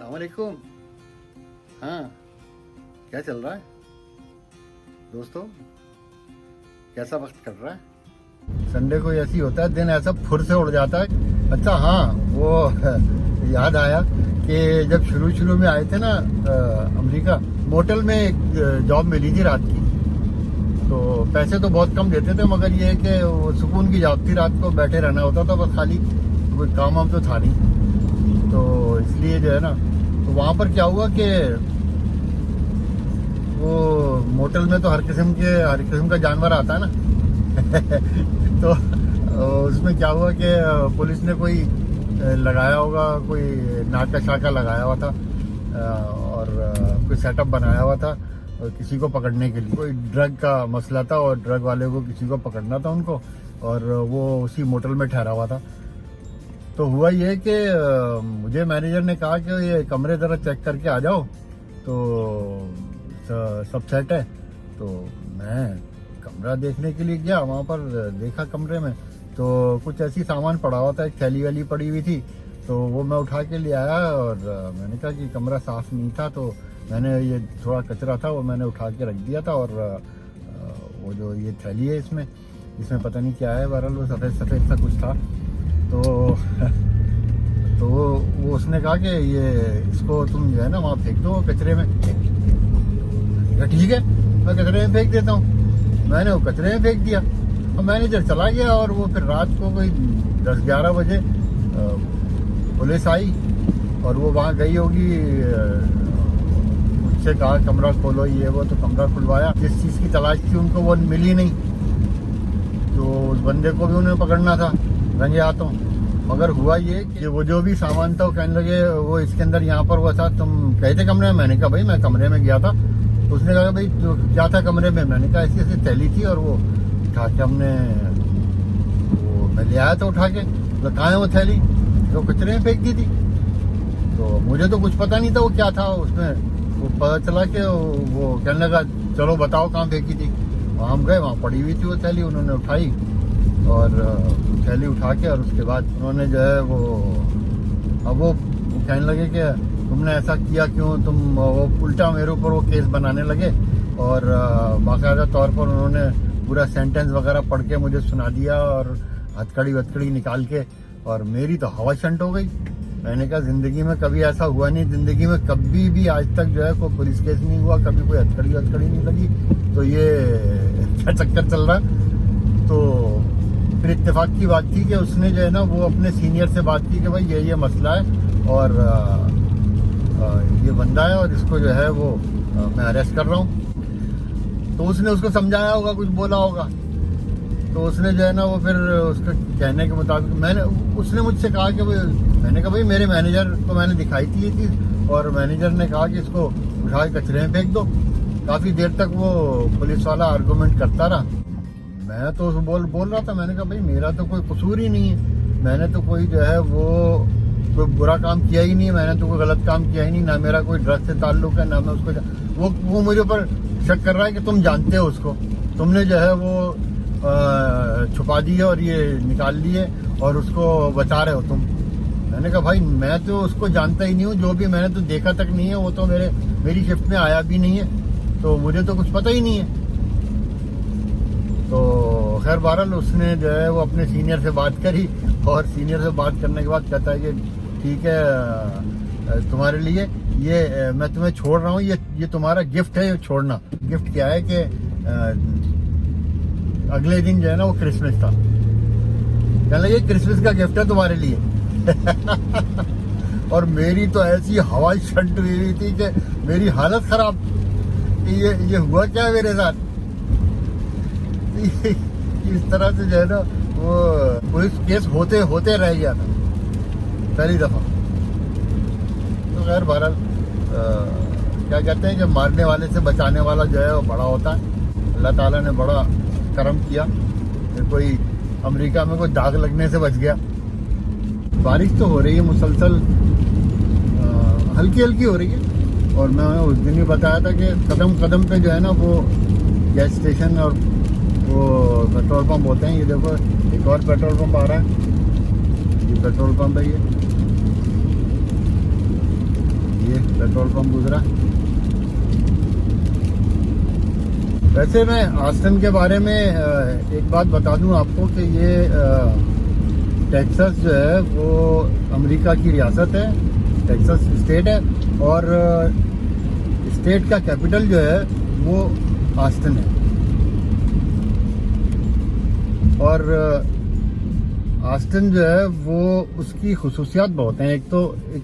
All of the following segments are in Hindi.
अस्सलामुअलैकुम। हाँ, क्या चल रहा है दोस्तों? कैसा वक्त कट रहा है? संडे को ऐसी होता है, दिन ऐसा फुर से उड़ जाता है। अच्छा हाँ, वो याद आया कि जब शुरू में आए थे ना अमेरिका, मोटल में एक जॉब मिली थी रात की। तो पैसे तो बहुत कम देते थे, मगर ये है कि वो सुकून की जॉब थी, रात को बैठे रहना होता था बस, खाली कोई काम वाम तो था नहीं। तो इसलिए जो है ना, तो वहाँ पर क्या हुआ कि वो मोटल में तो हर किस्म का जानवर आता है ना तो उसमें क्या हुआ कि पुलिस ने कोई लगाया होगा, कोई नाका शाका लगाया हुआ था और कोई सेटअप बनाया हुआ था किसी को पकड़ने के लिए। कोई ड्रग का मसला था और ड्रग वाले को किसी को पकड़ना था उनको, और वो उसी मोटल में ठहरा हुआ था। तो हुआ ये कि मुझे मैनेजर ने कहा कि ये कमरे ज़रा चेक करके आ जाओ, तो सब सेट है। तो मैं कमरा देखने के लिए गया, वहाँ पर देखा कमरे में तो कुछ ऐसी सामान पड़ा हुआ था, एक थैली वाली पड़ी हुई थी। तो वो मैं उठा के ले आया और मैंने कहा कि कमरा साफ नहीं था, तो मैंने ये थोड़ा कचरा था वो मैंने उठा के रख दिया था। और वो जो ये थैली है इसमें पता नहीं क्या है, बहरहाल वो सफ़ेद सा कुछ था। तो वो उसने कहा कि ये इसको तुम जो है ना वहाँ फेंक दो कचरे में। ठीक है, मैं कचरे में फेंक देता हूँ। मैंने वो कचरे में फेंक दिया और मैनेजर चला गया। और वो फिर रात को कोई 10-11 बजे पुलिस आई और वो वहाँ गई होगी, मुझसे कहा कमरा खोलो ये वो, तो कमरा खुलवाया। जिस चीज़ की तलाश थी उनको वो मिली नहीं, तो उस बंदे को भी उन्हें पकड़ना था रंगे हाथों। मगर हुआ ये कि वो जो भी सामान था वो कहने लगे वो इसके अंदर यहाँ पर हुआ था, तुम कहे थे कमरे में। मैंने कहा भाई मैं कमरे में गया था। तो उसने कहा भाई तो क्या था कमरे में? मैंने कहा ऐसी थैली थी और वो उठा के मैं ले आया था उठा के। तो कहाँ है वो थैली? तो कचरे में फेंक दी थी। तो मुझे तो कुछ पता नहीं था वो क्या था उसमें। वो पता चला कि वो कहने लगा चलो बताओ कहाँ फेंकी थी। वहाँ हम गए, वहाँ पड़ी हुई थी वो थैली। उन्होंने उठाई और थैली उठा के और उसके बाद उन्होंने जो है वो कहने लगे कि तुमने ऐसा किया क्यों, तुम वो उल्टा मेरे ऊपर वो केस बनाने लगे। और बाकायदा तौर पर उन्होंने पूरा सेंटेंस वगैरह पढ़ के मुझे सुना दिया और हथकड़ी निकाल के, और मेरी तो हवा शंट हो गई। मैंने कहा ज़िंदगी में कभी ऐसा हुआ नहीं, ज़िंदगी में कभी भी आज तक जो है कोई पुलिस केस नहीं हुआ, कभी कोई हथकड़ी नहीं लगी। तो ये क्या चक्कर चल रहा है। तो फिर इत्तेफाक की बात थी कि उसने जो है ना वो अपने सीनियर से बात की कि भाई ये मसला है और ये बंदा है और इसको जो है वो मैं अरेस्ट कर रहा हूँ। तो उसने उसको समझाया होगा, कुछ बोला होगा। तो उसने जो है ना वो फिर उसके कहने के मुताबिक उसने मुझसे कहा कि मैंने कहा भाई मेरे मैनेजर को मैंने दिखाई थी ये चीज़, और मैनेजर ने कहा कि इसको उठा के कचरे में फेंक दो। काफ़ी देर तक वो पुलिस वाला आर्गूमेंट करता रहा। मैं तो बोल रहा था, मैंने कहा भाई मेरा तो कोई कसूर ही नहीं है, मैंने तो कोई जो है वो कोई बुरा काम किया ही नहीं है, मैंने तो कोई गलत काम किया ही नहीं, ना मेरा कोई ड्रग से ताल्लुक है ना मैं उसको। वो मुझे ऊपर शक कर रहा है कि तुम जानते हो उसको, तुमने जो है वो छुपा दी है और ये निकाल ली है और उसको बचा रहे हो तुम। मैंने कहा भाई मैं तो उसको जानता ही नहीं हूँ, जो भी मैंने तो देखा तक नहीं है, वो तो मेरी शिफ्ट में आया भी नहीं है, तो मुझे तो कुछ पता ही नहीं है। तो खैर बहरहाल उसने जो है वो अपने सीनियर से बात करी, और सीनियर से बात करने के बाद कहता है कि ठीक है तुम्हारे लिए ये मैं तुम्हें छोड़ रहा हूँ, ये तुम्हारा गिफ्ट है, ये छोड़ना। गिफ्ट क्या है कि अगले दिन जो है ना वो क्रिसमस था। कहने लगे क्रिसमस का गिफ्ट है तुम्हारे लिए और मेरी तो ऐसी हवाई शंट हुई थी कि मेरी हालत खराब कि ये हुआ क्या मेरे साथ। इस तरह से जो है ना वो पुलिस केस होते रह गया था पहली दफा। तो खैर बहरहाल क्या कहते हैं कि मारने वाले से बचाने वाला जो है वो बड़ा होता है। अल्लाह ताला ने बड़ा करम किया कि कोई अमेरिका में कोई दाग लगने से बच गया। बारिश तो हो रही है मुसलसल, हल्की हल्की हो रही है। और मैं उस दिन ही बताया था कि कदम कदम पे जो है ना वो गैस स्टेशन और वो पेट्रोल पंप होते हैं। ये देखो एक और पेट्रोल पंप आ रहा है, ये पेट्रोल पंप है ये। पेट्रोल पंप गुजरा। वैसे मैं ऑस्टिन के बारे में एक बात बता दूं आपको कि ये टेक्सास जो है वो अमेरिका की रियासत है, टेक्सास स्टेट है, और स्टेट का कैपिटल जो है वो ऑस्टिन है। और ऑस्टिन जो है वो उसकी खुसूसियात बहुत हैं। एक तो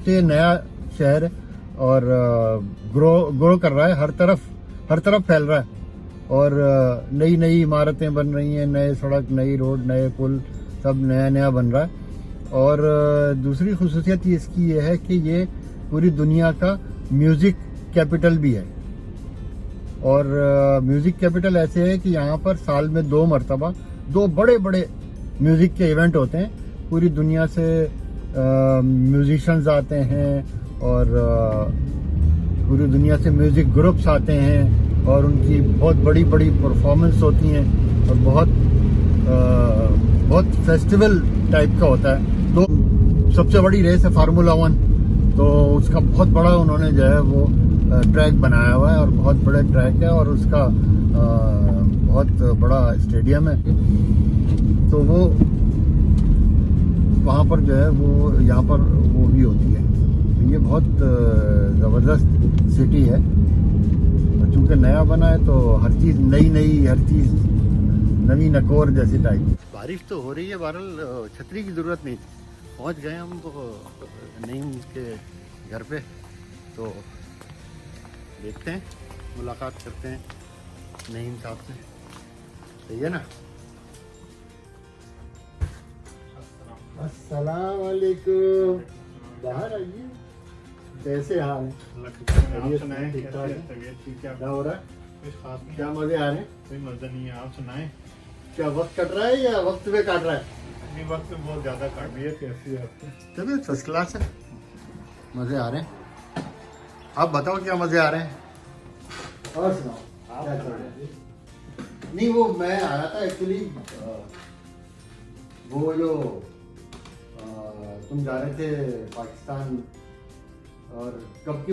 ये नया शहर है और ग्रो कर रहा है, हर तरफ फैल रहा है, और नई नई इमारतें बन रही हैं, नए सड़क, नई रोड, नए पुल, सब नया बन रहा है। और दूसरी खुसूसियत इसकी ये है कि ये पूरी दुनिया का म्यूज़िक कैपिटल भी है। और म्यूज़िक कैपिटल ऐसे है कि यहाँ पर साल में 2 मरतबा 2 बड़े बड़े म्यूज़िक के इवेंट होते हैं। पूरी दुनिया से म्यूजिशियंस आते हैं और पूरी दुनिया से म्यूज़िक ग्रुप्स आते हैं और उनकी बहुत बड़ी परफॉर्मेंस होती हैं और बहुत फेस्टिवल टाइप का होता है। तो सबसे बड़ी रेस है फार्मूला 1, तो उसका बहुत बड़ा उन्होंने जो है वो ट्रैक बनाया हुआ है और बहुत बड़े ट्रैक है और उसका बहुत बड़ा स्टेडियम है। तो वो वहाँ पर जो है वो यहाँ पर वो भी होती है। तो ये बहुत ज़बरदस्त सिटी है, और चूँकि नया बना है तो हर चीज़ नई हर चीज़ नवी नकोर जैसी टाइप। बारिश तो हो रही है, बहरहाल छतरी की ज़रूरत नहीं थी। पहुँच गए हम तो नईम के घर पे, तो देखते हैं, मुलाकात करते हैं नईम साहब से। सही है ना? अस्सलाम वालेकुम। बाहर आइए। कैसे हाल है? क्या हो रहा है? क्या मजे आ रहे हैं? कोई मजा नहीं है, आप सुनाएं। क्या वक्त कट रहा है या वक्त पे काट रहा है? अभी वक्त में बहुत ज्यादा काट रही है। कैसी है आपकी तबीयत? फर्स्ट क्लास है, मजे आ रहे हैं। आप बताओ क्या मजे आ रहे हैं? और सुनाओ क्या चल रहा है? नहीं, वो मैं आया था एक्चुअली, वो जो तुम जा रहे थे पाकिस्तान, और कब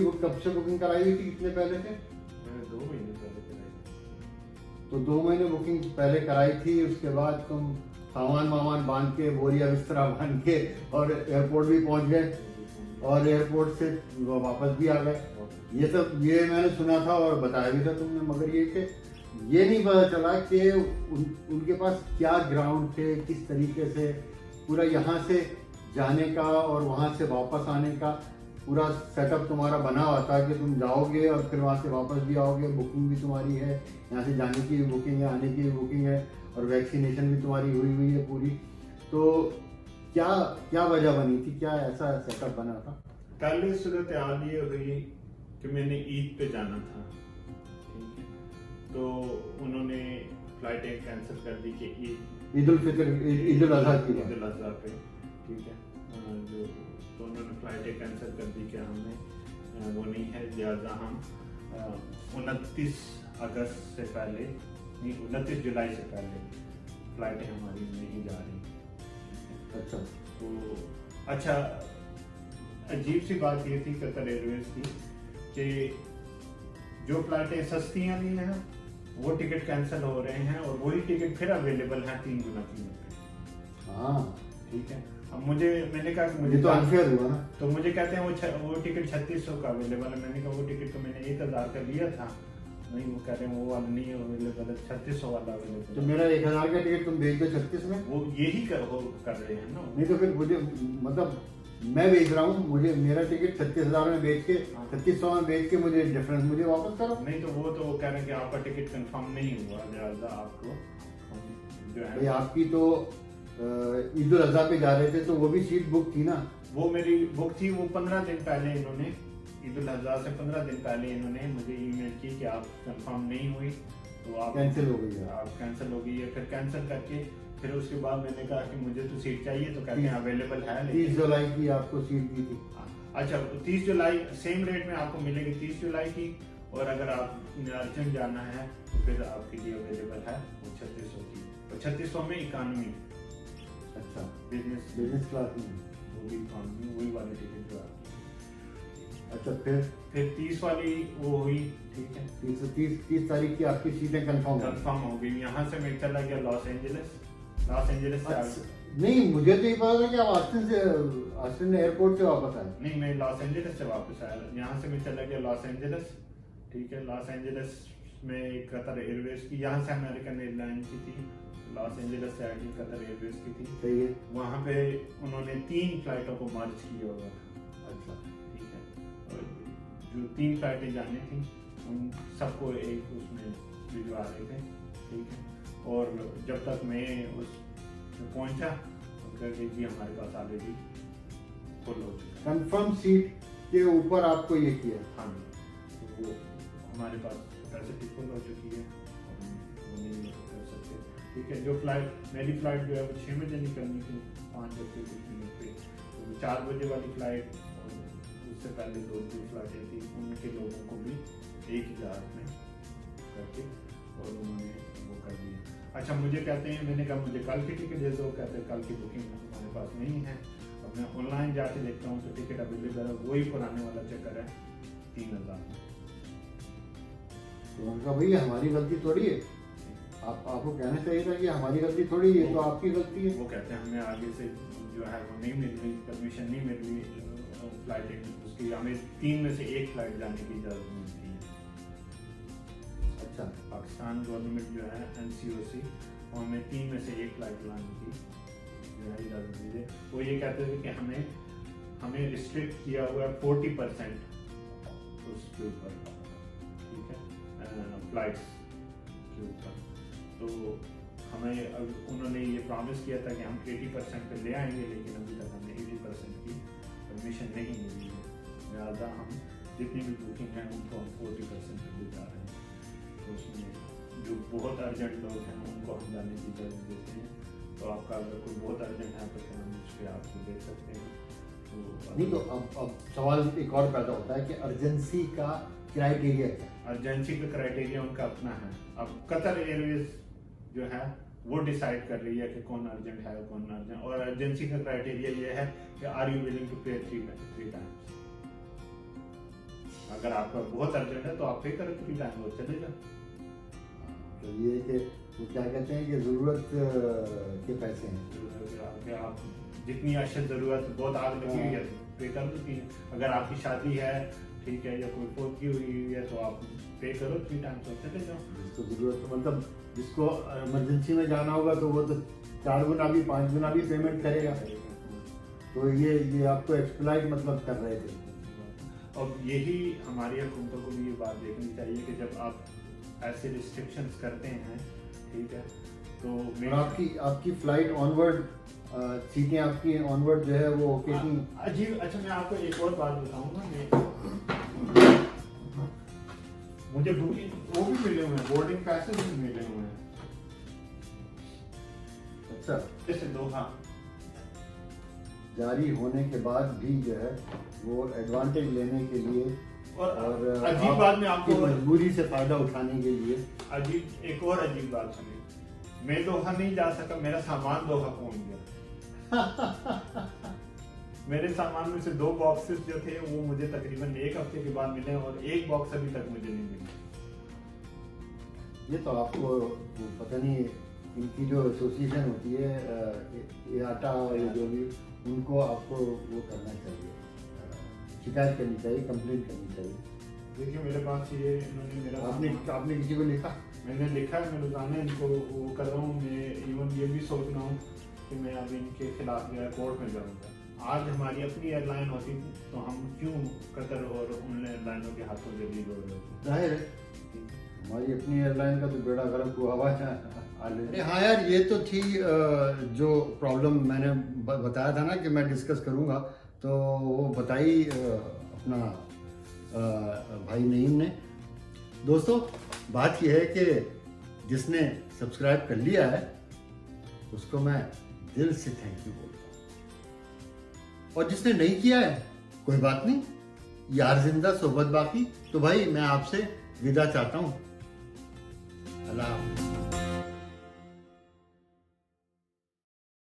से बुकिंग कराई हुई थी? कितने पहले थे? मैंने 2 महीने पहले कराई। तो 2 महीने बुकिंग पहले कराई थी। उसके बाद तुम सामान बांध के, बोरिया बिस्तरा बांध के, और एयरपोर्ट भी पहुंच गए और एयरपोर्ट से वापस भी आ गए। ये मैंने सुना था और बताया भी था तुमने, मगर ये नहीं पता चला कि उनके पास क्या ग्राउंड थे, किस तरीके से पूरा यहाँ से जाने का और वहाँ से वापस आने का पूरा सेटअप तुम्हारा बना हुआ था कि तुम जाओगे और फिर वहाँ से वापस भी आओगे। बुकिंग भी तुम्हारी है, यहाँ से जाने की भी बुकिंग है, आने की भी बुकिंग है, और वैक्सीनेशन भी तुम्हारी हुई है पूरी। तो क्या वजह बनी थी, क्या ऐसा सेटअप बना था? पहले सूरत हाल ये हुई कि मैंने ईद पे जाना था, ठीक है, तो उन्होंने फ्लाइटें कैंसिल कर दी कि ईद उल फितर, ईद उल अजहा पे, ठीक है, तो उन्होंने फ्लाइटें कैंसिल कर दी कि हमें वो नहीं है, लिहाजा हम 29 अगस्त से पहले, नहीं 29 जुलाई से पहले फ्लाइटें हमारी नहीं जा रही। अच्छा, तो अच्छा, अजीब सी बात ये थी कतर एयरवेज की कि जो फ्लाइटें सस्ती नहीं हैं वो टिकट कैंसिल हो रहे हैं और वही टिकट फिर अवेलेबल है 3 गुना कीमत पे। हाँ, ठीक है। अब मैंने कहा कि मुझे तो अनफेयर हुआ ना। तो मुझे कहते हैं वो टिकट 3600 का अवेलेबल है। मैंने कहा वो टिकट तो मैंने 1000 का लिया था। नहीं, वो कह रहे हैं वो वाला नहीं अवेलेबल है, 3600 वाला अवेलेबल। तो मेरा 1000 का टिकट तुम भेज दो 36 में। वो यही कर रहे हैं ना। नहीं तो फिर मुझे, मतलब मैं भेज रहा हूँ, मुझे मेरा टिकट 36,000 में बेच के 3600 में बेच के मुझे डिफरेंस मुझे वापस करो। नहीं तो वो तो कह रहे हैं कि आपका टिकट कंफर्म नहीं हुआ, लिहाजा आपको जो है। भाई आपकी तो ईद उल अजहा पे जा रहे थे तो वो भी सीट बुक थी ना। वो मेरी बुक थी, वो 15 दिन पहले इन्होंने, ईद उल अजहा से 15 दिन पहले इन्होंने मुझे ईमेल की कि आप कंफर्म नहीं हुई तो आप कैंसिल हो गई है। आप कैंसिल हो गई है। फिर कैंसिल करके फिर उसके बाद मैंने कहा कि मुझे तो सीट चाहिए, तो कहते हैं अवेलेबल है। 30 जुलाई की आपको सीट दी थी। अच्छा, 30 जुलाई सेम रेट में आपको मिलेगी 30 जुलाई की, और अगर आप अर्जेंट जाना है तो फिर आपके लिए अवेलेबल है वो 3600 की, और 3600 में इकानमी। अच्छा, बिजनेस क्लास में वो भी इकानमी, वही वाली टिकट जो आपकी। अच्छा, फिर 30 वाली वो हुई, ठीक है। 30 तारीख की आपकी सीटें कंफर्म हो गई। यहाँ से मैं चला गया लॉस एंजलिस से अच्छा, नहीं मुझे तो ये पता था कि आप ऑस्टिन एयरपोर्ट से वापस आए। नहीं, मैं लॉस एंजलिस से वापस आया। यहाँ से मैं चला गया लॉस एंजलिस, ठीक है। लॉस एंजलिस में कतर एयरवेज की, यहाँ से अमेरिकन एयरलाइन की थी, लॉस एंजलिस से आई कतर एयरवेज की थी। सही है। वहाँ पे उन्होंने 3 फ्लाइटों को मर्ज किया हुआ था। अच्छा, ठीक है। और जो 3 फ्लाइटें जानी थी उन सबको एक उसमें भिजवा रहे थे, ठीक है। और जब तक मैं उस पहुंचा हम कह रहे कि हमारे पास ऑलरेडी फुल हो चुका है। कंफर्म सीट के ऊपर आपको ये किया? हाँ जी, तो वो हमारे पास कैपेसिटी फुल हो चुकी है, हम नहीं कर सकते, ठीक है। जो फ्लाइट मेरी फ्लाइट जो है वो 6 बजे निकलनी थी, 5 बजे कुछ मिनट पे, तो 4 बजे वाली फ्लाइट और उससे पहले 2 फ्लाइटें थी, उनके लोगों को भी एक ही जहाज में करके और उन्होंने वो कर दिया। अच्छा, मुझे कहते हैं, मैंने कहा मुझे कल की टिकट दे दो, कहते हैं कल की बुकिंग हमारे पास नहीं है। अब मैं ऑनलाइन जाके देखता हूँ तो टिकट अवेलेबल है, वही पुराने वाला चक्कर है 3000। तो उनका भैया हमारी गलती थोड़ी है, आपको कहना चाहिए था कि हमारी गलती थोड़ी है, तो आपकी गलती है। वो कहते हैं हमें आगे से जो है वो नहीं मिल रही, परमिशन नहीं मिल रही फ्लाइट उसकी, हमें 3 में से 1 फ्लाइट जाने की इजाज़त मिलती है। अच्छा, पाकिस्तान गवर्नमेंट जो है NCOC, और हमें 3 में से 1 फ्लाइट लाने की जो है इजाज़त दी है। वो ये कहते थे कि हमें रिस्ट्रिक्ट किया हुआ है 40% उसके ऊपर, ठीक है, फ्लाइट्स के ऊपर। तो हमें अब उन्होंने ये प्रॉमिस किया था कि हम 80% पे ले आएंगे, लेकिन अभी तक हमें 80% की परमिशन नहीं मिली है। लिहाजा हम जितनी भी बुकिंग है उनको हम 40% पे ले जा रहे हैं। तो उसमें जो बहुत अर्जेंट लोग हैं उनको हम जाने की इजाज़त देते हैं। तो आपका अगर कोई बहुत अर्जेंट है तो फिर हम उस पर आपको दे सकते हैं। तो नहीं, तो अब सवाल एक और पैदा होता है कि अर्जेंसी का क्राइटेरिया क्या है? अर्जेंसी का क्राइटेरिया उनका अपना है। अब कतर एयरवेज जो है वो डिसाइड कर रही है कि कौन अर्जेंट है कौन अर्जेंट, और अर्जेंसी का क्राइटेरिया ये है कि आर यू विलिंग टू पे 3 टाइम्स। अगर आपका बहुत अर्जेंट है तो आप पे करो 3 टाइम्स और चले जाओ। तो ये कि वो क्या कहते हैं कि ज़रूरत के पैसे हैं। आप जितनी अशद ज़रूरत, बहुत आग लगी हुई है पे कर दो 3। अगर आपकी शादी है, ठीक है, या कोई फोन की हुई है तो आप पे करो 3 टाइम्स और चले जाओ। जिसको ज़रूरत, मतलब जिसको इमरजेंसी में जाना होगा तो वो तो 4 गुना भी 5 गुना भी पेमेंट करेगा। तो ये आपको एक्सप्लॉइट मतलब कर रहे थे। और यही हमारी हुकूमतों को भी ये बात देखनी चाहिए कि जब आप ऐसे रिस्ट्रिक्शंस करते हैं, ठीक है, तो आपकी फ्लाइट ऑनवर्ड सीटें आपकी ऑनवर्ड जो है वो कितनी अजीब। अच्छा, मैं आपको एक और बात बताऊंगा। मुझे बुकिंग वो भी मिले हुए हैं, बोर्डिंग पैसेज भी मिले हुए हैं। अच्छा, जैसे दोहा जारी होने के बाद भी जो है वो एडवांटेज लेने के लिए और अजीब बात में आपको मजबूरी से फायदा उठाने के लिए एक और अजीब बात सुनिए। मैं दोहा नहीं जा सका, मेरा सामान दोहा पहुंच गया। मेरे सामान में से 2 बॉक्सेस जो थे वो मुझे तकरीबन 1 हफ्ते के बाद मिले और 1 बॉक्स अभी तक मुझे नहीं मिला। ये तो आपको पता नहीं, इनकी जो एसोसिएशन होती है IATA और ये जो भी, उनको आपको वो करना चाहिए, शिकायत करनी चाहिए, कंप्लेंट करनी चाहिए। देखिए मेरे पास ये इन्होंने मेरा आपने किसी को लिखा? मैंने लिखा है, मैं रोजाना इनको वो कर रहा हूँ। मैं इवन ये भी सोच रहा हूँ कि मैं अब इनके खिलाफ जो है कोर्ट में जाऊँगा। आज हमारी अपनी एयरलाइन होती तो हम क्यों कतर और उन एयरलाइनों के हाथों जलील हो रहे थे? जाहिर है हमारी अपनी एयरलाइन का तो बेड़ा गर्क हुआ हुआ है। अरे हाँ यार, ये तो थी जो प्रॉब्लम मैंने बताया था ना कि मैं डिस्कस करूँगा, तो वो बताई अपना भाई नईम ने। दोस्तों, बात यह है कि जिसने सब्सक्राइब कर लिया है उसको मैं दिल से थैंक यू बोलता हूँ, और जिसने नहीं किया है कोई बात नहीं, यार जिंदा सोबत बाकी। तो भाई मैं आपसे विदा चाहता हूँ। अल्लाह हाफ़िज़।